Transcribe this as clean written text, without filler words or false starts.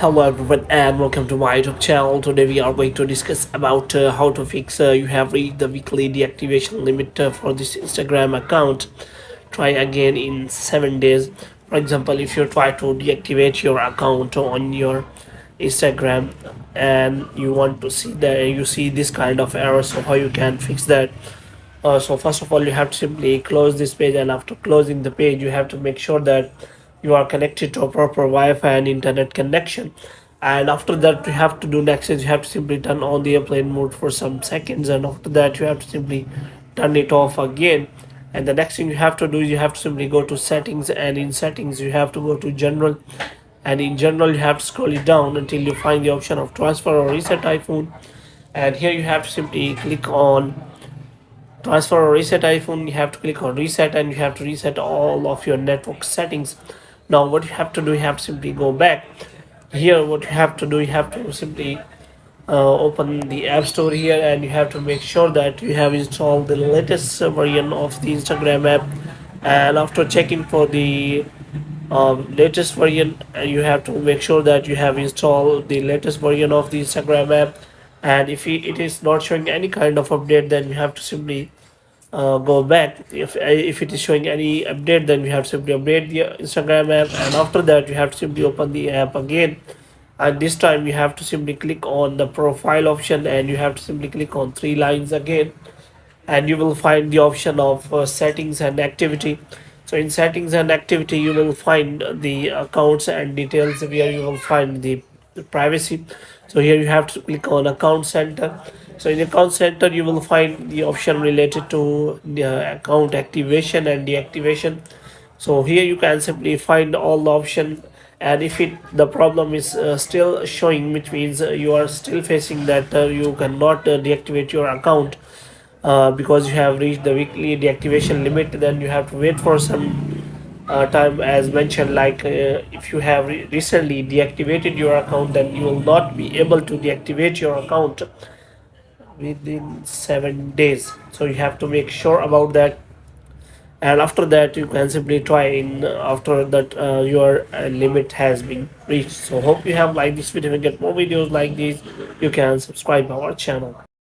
Hello everyone and welcome to my YouTube channel. Today we are going to discuss about how to fix you have reached the weekly deactivation limit for this Instagram account. Try again in 7 days. For example, if you try to deactivate your account on your Instagram and you want to see that you see this kind of error, so how you can fix that. So first of all, you have to simply close this page, and after closing the page you have to make sure that you are connected to a proper Wi-Fi and internet connection. And after that, you have to do next is you have to simply turn on the airplane mode for some seconds, and after that you have to simply turn it off again. And the next thing you have to do is you have to simply go to settings, and in settings you have to go to general, and in general you have to scroll it down until you find the option of transfer or reset iPhone. And here you have to simply click on transfer or reset iPhone. You have to click on reset, and you have to reset all of your network settings. Now what you have to do, you have to simply go back here. What you have to do, you have to simply open the app store here, and you have to make sure that you have installed the latest version of the Instagram app. And after checking for the latest version, you have to make sure that you have installed the latest version of the Instagram app. And if it is not showing any kind of update, then you have to simply go back. If it is showing any update, then you have to simply update the Instagram app, and after that you have to simply open the app again. And this time you have to simply click on the profile option, and you have to simply click on three lines again, and you will find the option of settings and activity. So in settings and activity you will find the accounts and details, where you will find the privacy. So here you have to click on account center. So in account center you will find the option related to the account activation and deactivation. So here you can simply find all the option. And if the problem is still showing, which means you are still facing that you cannot deactivate your account because you have reached the weekly deactivation limit, then you have to wait for some time, as mentioned. Like if you have recently deactivated your account, then you will not be able to deactivate your account within 7 days. So you have to make sure about that. And after that you can simply try in after that your limit has been reached. So hope you have liked this video. And get more videos like this, you can subscribe our channel.